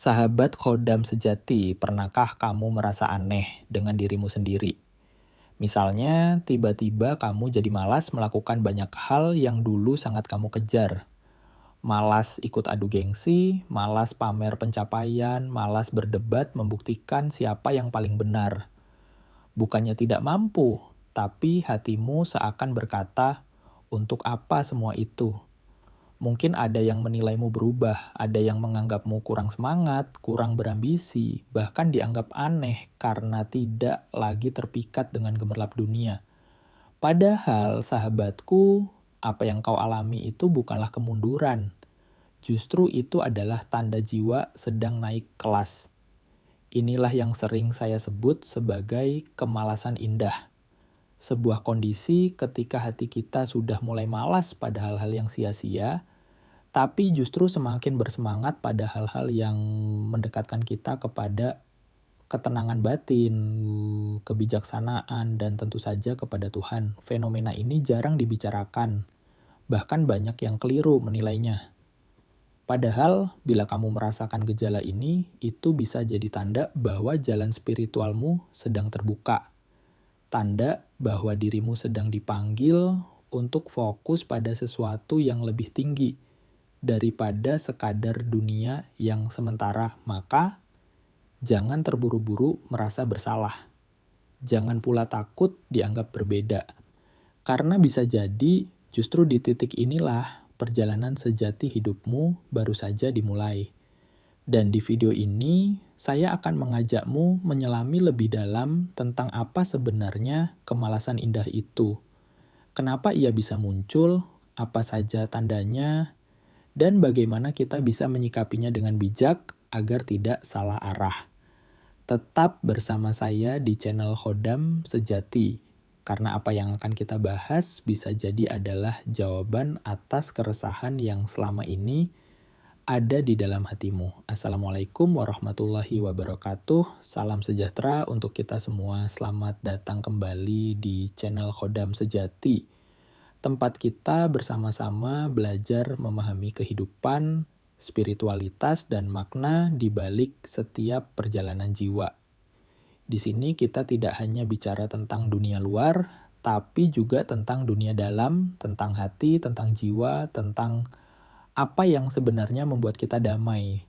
Sahabat khodam sejati, pernahkah kamu merasa aneh dengan dirimu sendiri? Misalnya, tiba-tiba kamu jadi malas melakukan banyak hal yang dulu sangat kamu kejar. Malas ikut adu gengsi, malas pamer pencapaian, malas berdebat membuktikan siapa yang paling benar. Bukannya tidak mampu, tapi hatimu seakan berkata, "Untuk apa semua itu?" Mungkin ada yang menilaimu berubah, ada yang menganggapmu kurang semangat, kurang berambisi, bahkan dianggap aneh karena tidak lagi terpikat dengan gemerlap dunia. Padahal, sahabatku, apa yang kau alami itu bukanlah kemunduran. Justru itu adalah tanda jiwa sedang naik kelas. Inilah yang sering saya sebut sebagai kemalasan indah. Sebuah kondisi ketika hati kita sudah mulai malas pada hal-hal yang sia-sia, tapi justru semakin bersemangat pada hal-hal yang mendekatkan kita kepada ketenangan batin, kebijaksanaan, dan tentu saja kepada Tuhan. Fenomena ini jarang dibicarakan, bahkan banyak yang keliru menilainya. Padahal, bila kamu merasakan gejala ini, itu bisa jadi tanda bahwa jalan spiritualmu sedang terbuka. Tanda bahwa dirimu sedang dipanggil untuk fokus pada sesuatu yang lebih tinggi daripada sekadar dunia yang sementara. Maka, jangan terburu-buru merasa bersalah. Jangan pula takut dianggap berbeda. Karena bisa jadi justru di titik inilah perjalanan sejati hidupmu baru saja dimulai. Dan di video ini, saya akan mengajakmu menyelami lebih dalam tentang apa sebenarnya kemalasan indah itu. Kenapa ia bisa muncul, apa saja tandanya, dan bagaimana kita bisa menyikapinya dengan bijak agar tidak salah arah. Tetap bersama saya di channel Khodam Sejati. Karena apa yang akan kita bahas bisa jadi adalah jawaban atas keresahan yang selama ini ada di dalam hatimu. Assalamualaikum warahmatullahi wabarakatuh. Salam sejahtera untuk kita semua. Selamat datang kembali di channel Khodam Sejati. Tempat kita bersama-sama belajar memahami kehidupan, spiritualitas, dan makna di balik setiap perjalanan jiwa. Di sini kita tidak hanya bicara tentang dunia luar, tapi juga tentang dunia dalam, tentang hati, tentang jiwa, tentang apa yang sebenarnya membuat kita damai.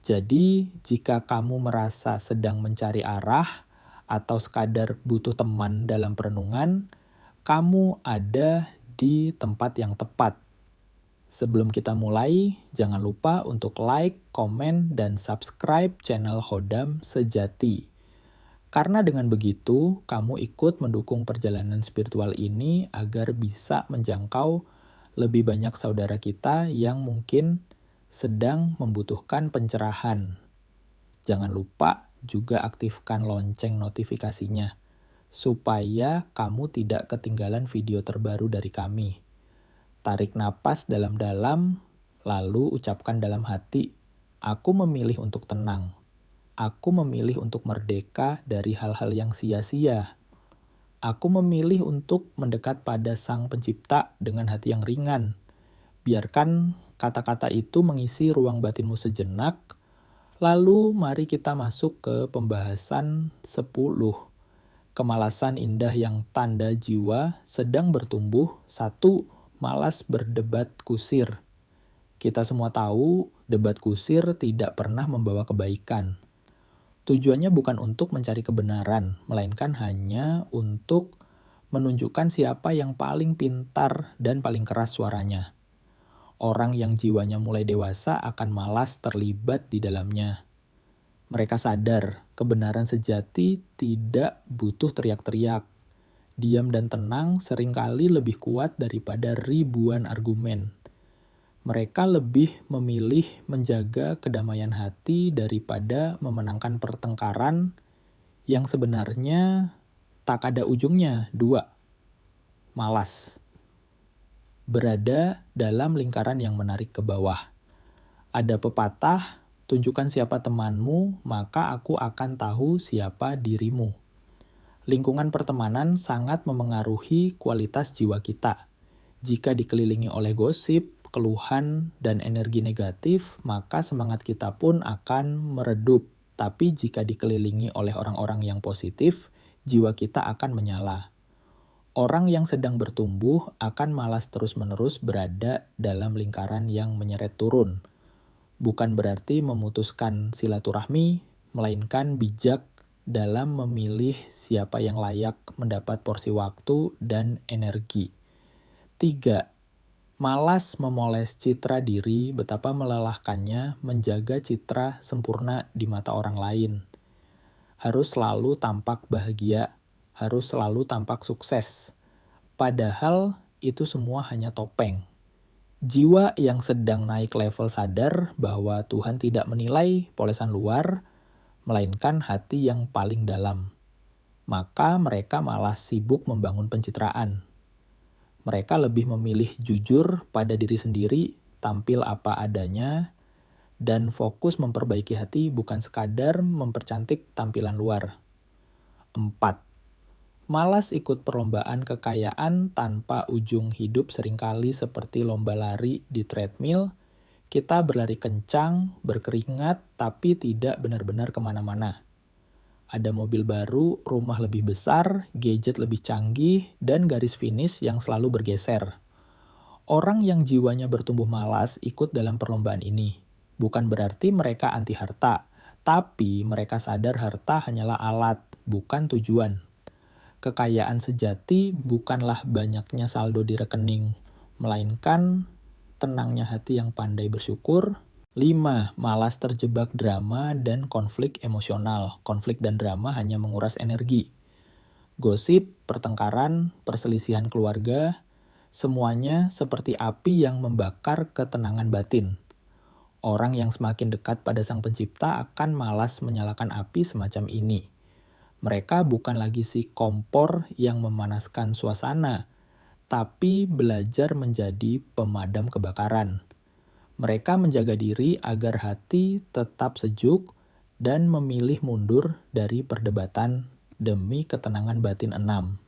Jadi, jika kamu merasa sedang mencari arah atau sekadar butuh teman dalam perenungan, kamu ada di tempat yang tepat. Sebelum kita mulai, jangan lupa untuk like, komen, dan subscribe channel Khodam Sejati. Karena dengan begitu, kamu ikut mendukung perjalanan spiritual ini agar bisa menjangkau lebih banyak saudara kita yang mungkin sedang membutuhkan pencerahan. Jangan lupa juga aktifkan lonceng notifikasinya, supaya kamu tidak ketinggalan video terbaru dari kami. Tarik napas dalam-dalam, lalu ucapkan dalam hati, "Aku memilih untuk tenang. Aku memilih untuk merdeka dari hal-hal yang sia-sia. Aku memilih untuk mendekat pada Sang Pencipta dengan hati yang ringan." Biarkan kata-kata itu mengisi ruang batinmu sejenak, lalu mari kita masuk ke pembahasan 10. Kemalasan indah yang tanda jiwa sedang bertumbuh. 1. Malas berdebat kusir. Kita semua tahu debat kusir tidak pernah membawa kebaikan. Tujuannya bukan untuk mencari kebenaran, melainkan hanya untuk menunjukkan siapa yang paling pintar dan paling keras suaranya. Orang yang jiwanya mulai dewasa akan malas terlibat di dalamnya. Mereka sadar kebenaran sejati tidak butuh teriak-teriak. Diam dan tenang seringkali lebih kuat daripada ribuan argumen. Mereka lebih memilih menjaga kedamaian hati daripada memenangkan pertengkaran yang sebenarnya tak ada ujungnya. 2. Malas. Berada dalam lingkaran yang menarik ke bawah. Ada pepatah, tunjukkan siapa temanmu, maka aku akan tahu siapa dirimu. Lingkungan pertemanan sangat memengaruhi kualitas jiwa kita. Jika dikelilingi oleh gosip, keluhan dan energi negatif, maka semangat kita pun akan meredup. Tapi jika dikelilingi oleh orang-orang yang positif, jiwa kita akan menyala. Orang yang sedang bertumbuh akan malas terus-menerus berada dalam lingkaran yang menyeret turun. Bukan berarti memutuskan silaturahmi, melainkan bijak dalam memilih siapa yang layak mendapat porsi waktu dan energi. 3. Malas memoles citra diri, betapa melelahkannya menjaga citra sempurna di mata orang lain. Harus selalu tampak bahagia, harus selalu tampak sukses. Padahal itu semua hanya topeng. Jiwa yang sedang naik level sadar bahwa Tuhan tidak menilai polesan luar, melainkan hati yang paling dalam. Maka mereka malah sibuk membangun pencitraan. Mereka lebih memilih jujur pada diri sendiri, tampil apa adanya, dan fokus memperbaiki hati bukan sekadar mempercantik tampilan luar. 4. Malas ikut perlombaan kekayaan tanpa ujung hidup seringkali seperti lomba lari di treadmill. Kita berlari kencang, berkeringat, tapi tidak benar-benar kemana-mana. Ada mobil baru, rumah lebih besar, gadget lebih canggih, dan garis finish yang selalu bergeser. Orang yang jiwanya bertumbuh malas ikut dalam perlombaan ini. Bukan berarti mereka anti harta, tapi mereka sadar harta hanyalah alat, bukan tujuan. Kekayaan sejati bukanlah banyaknya saldo di rekening, melainkan tenangnya hati yang pandai bersyukur. 5. Malas terjebak drama dan konflik emosional. Konflik dan drama hanya menguras energi. Gosip, pertengkaran, perselisihan keluarga, semuanya seperti api yang membakar ketenangan batin. Orang yang semakin dekat pada Sang Pencipta akan malas menyalakan api semacam ini. Mereka bukan lagi si kompor yang memanaskan suasana, tapi belajar menjadi pemadam kebakaran. Mereka menjaga diri agar hati tetap sejuk dan memilih mundur dari perdebatan demi ketenangan batin. 6.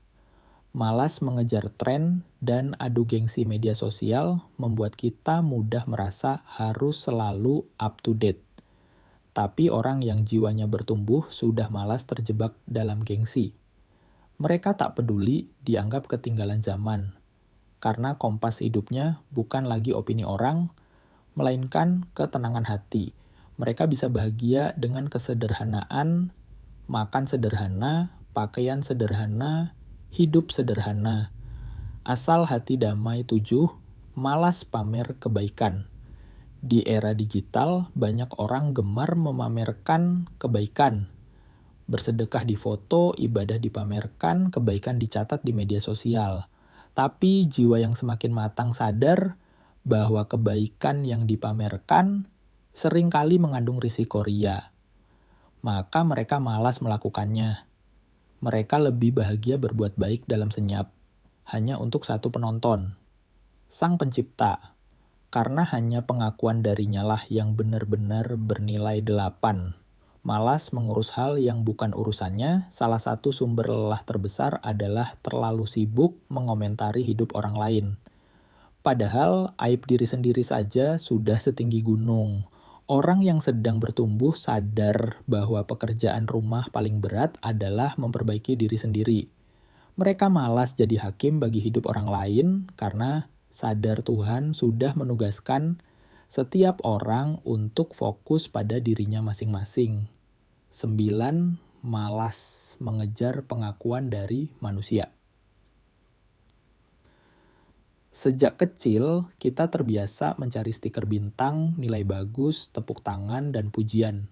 Malas mengejar tren dan adu gengsi media sosial membuat kita mudah merasa harus selalu up to date. Tapi orang yang jiwanya bertumbuh sudah malas terjebak dalam gengsi. Mereka tak peduli dianggap ketinggalan zaman, karena kompas hidupnya bukan lagi opini orang, melainkan ketenangan hati. Mereka bisa bahagia dengan kesederhanaan, makan sederhana, pakaian sederhana, hidup sederhana. Asal hati damai. 7. Malas pamer kebaikan. Di era digital, banyak orang gemar memamerkan kebaikan. Bersedekah di foto, ibadah dipamerkan, kebaikan dicatat di media sosial. Tapi jiwa yang semakin matang sadar bahwa kebaikan yang dipamerkan seringkali mengandung risiko ria. Maka mereka malas melakukannya. Mereka lebih bahagia berbuat baik dalam senyap, hanya untuk satu penonton, Sang Pencipta. Karena hanya pengakuan darinya lah yang benar-benar bernilai 8. Malas mengurus hal yang bukan urusannya, salah satu sumber lelah terbesar adalah terlalu sibuk mengomentari hidup orang lain. Padahal aib diri sendiri saja sudah setinggi gunung. Orang yang sedang bertumbuh sadar bahwa pekerjaan rumah paling berat adalah memperbaiki diri sendiri. Mereka malas jadi hakim bagi hidup orang lain karena sadar Tuhan sudah menugaskan setiap orang untuk fokus pada dirinya masing-masing. 9. Malas mengejar pengakuan dari manusia. Sejak kecil, kita terbiasa mencari stiker bintang, nilai bagus, tepuk tangan, dan pujian.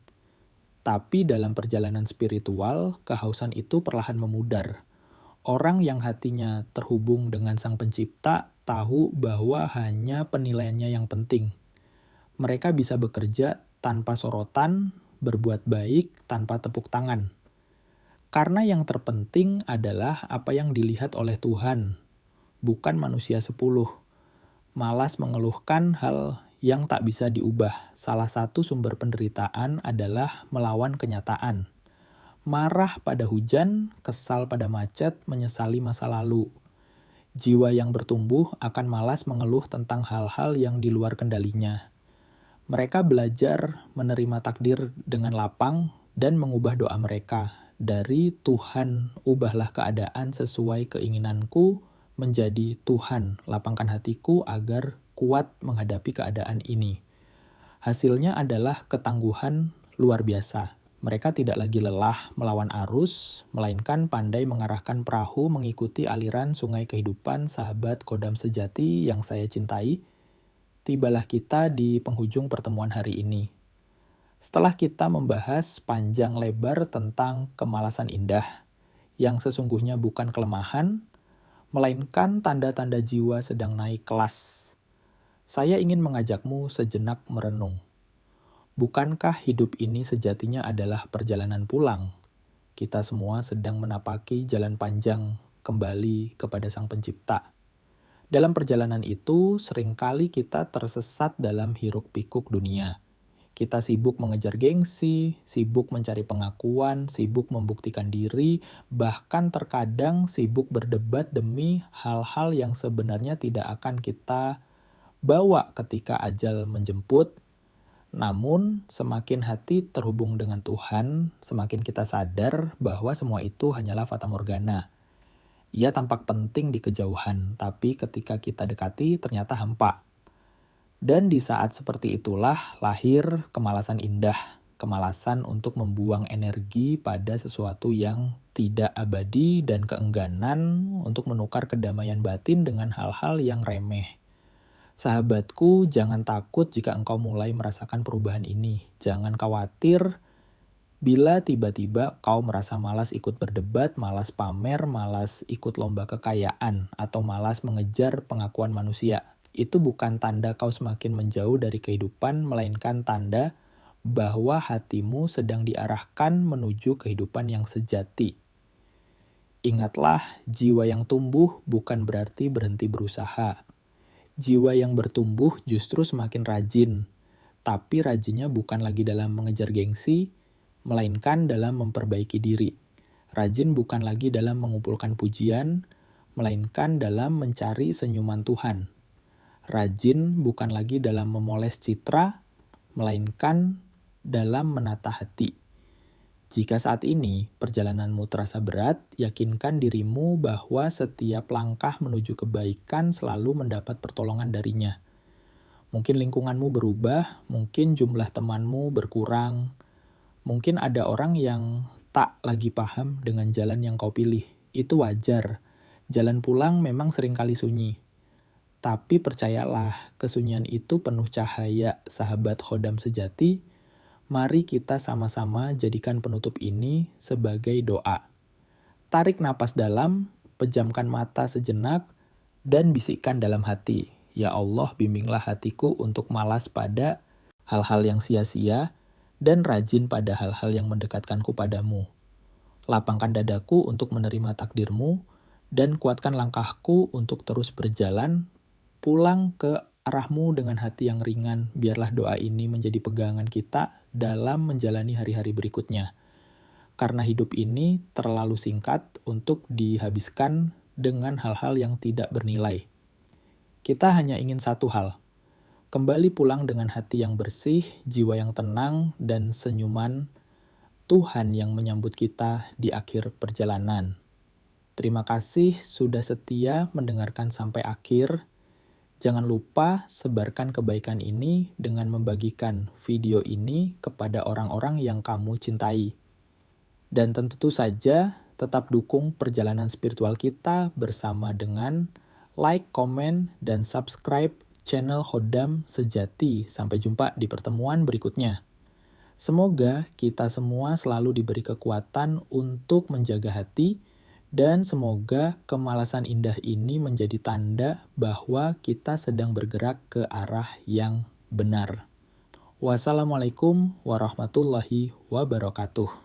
Tapi dalam perjalanan spiritual, kehausan itu perlahan memudar. Orang yang hatinya terhubung dengan Sang Pencipta tahu bahwa hanya penilaiannya yang penting. Mereka bisa bekerja tanpa sorotan, berbuat baik tanpa tepuk tangan. Karena yang terpenting adalah apa yang dilihat oleh Tuhan, bukan manusia 10. Malas mengeluhkan hal yang tak bisa diubah. Salah satu sumber penderitaan adalah melawan kenyataan. Marah pada hujan, kesal pada macet, menyesali masa lalu. Jiwa yang bertumbuh akan malas mengeluh tentang hal-hal yang di luar kendalinya. Mereka belajar menerima takdir dengan lapang dan mengubah doa mereka dari Tuhan, ubahlah keadaan sesuai keinginanku, menjadi Tuhan, lapangkan hatiku agar kuat menghadapi keadaan ini. Hasilnya adalah ketangguhan luar biasa. Mereka tidak lagi lelah melawan arus, melainkan pandai mengarahkan perahu mengikuti aliran sungai kehidupan sahabat Kodam sejati yang saya cintai. Tibalah kita di penghujung pertemuan hari ini. Setelah kita membahas panjang lebar tentang kemalasan indah, yang sesungguhnya bukan kelemahan, melainkan tanda-tanda jiwa sedang naik kelas, saya ingin mengajakmu sejenak merenung. Bukankah hidup ini sejatinya adalah perjalanan pulang? Kita semua sedang menapaki jalan panjang kembali kepada Sang Pencipta. Dalam perjalanan itu, seringkali kita tersesat dalam hiruk-pikuk dunia. Kita sibuk mengejar gengsi, sibuk mencari pengakuan, sibuk membuktikan diri, bahkan terkadang sibuk berdebat demi hal-hal yang sebenarnya tidak akan kita bawa ketika ajal menjemput. Namun, semakin hati terhubung dengan Tuhan, semakin kita sadar bahwa semua itu hanyalah fata morgana. Ia tampak penting di kejauhan, tapi ketika kita dekati ternyata hampa. Dan di saat seperti itulah lahir kemalasan indah, kemalasan untuk membuang energi pada sesuatu yang tidak abadi dan keengganan untuk menukar kedamaian batin dengan hal-hal yang remeh. Sahabatku, jangan takut jika engkau mulai merasakan perubahan ini. Jangan khawatir bila tiba-tiba kau merasa malas ikut berdebat, malas pamer, malas ikut lomba kekayaan, atau malas mengejar pengakuan manusia. Itu bukan tanda kau semakin menjauh dari kehidupan, melainkan tanda bahwa hatimu sedang diarahkan menuju kehidupan yang sejati. Ingatlah, jiwa yang tumbuh bukan berarti berhenti berusaha. Jiwa yang bertumbuh justru semakin rajin, tapi rajinnya bukan lagi dalam mengejar gengsi, melainkan dalam memperbaiki diri. Rajin bukan lagi dalam mengumpulkan pujian, melainkan dalam mencari senyuman Tuhan. Rajin bukan lagi dalam memoles citra, melainkan dalam menata hati. Jika saat ini perjalananmu terasa berat, yakinkan dirimu bahwa setiap langkah menuju kebaikan selalu mendapat pertolongan darinya. Mungkin lingkunganmu berubah, mungkin jumlah temanmu berkurang, mungkin ada orang yang tak lagi paham dengan jalan yang kau pilih. Itu wajar. Jalan pulang memang seringkali sunyi. Tapi percayalah, kesunyian itu penuh cahaya, sahabat Khodam sejati. Mari kita sama-sama jadikan penutup ini sebagai doa. Tarik napas dalam, pejamkan mata sejenak, dan bisikkan dalam hati, ya Allah, bimbinglah hatiku untuk malas pada hal-hal yang sia-sia, dan rajin pada hal-hal yang mendekatkanku padamu. Lapangkan dadaku untuk menerima takdirmu, dan kuatkan langkahku untuk terus berjalan, pulang ke arahmu dengan hati yang ringan. Biarlah doa ini menjadi pegangan kita dalam menjalani hari-hari berikutnya. Karena hidup ini terlalu singkat untuk dihabiskan dengan hal-hal yang tidak bernilai. Kita hanya ingin satu hal, kembali pulang dengan hati yang bersih, jiwa yang tenang, dan senyuman Tuhan yang menyambut kita di akhir perjalanan. Terima kasih sudah setia mendengarkan sampai akhir. Jangan lupa sebarkan kebaikan ini dengan membagikan video ini kepada orang-orang yang kamu cintai. Dan tentu saja tetap dukung perjalanan spiritual kita bersama dengan like, komen, dan subscribe channel Khodam Sejati. Sampai jumpa di pertemuan berikutnya. Semoga kita semua selalu diberi kekuatan untuk menjaga hati, dan semoga kemalasan indah ini menjadi tanda bahwa kita sedang bergerak ke arah yang benar. Wassalamualaikum warahmatullahi wabarakatuh.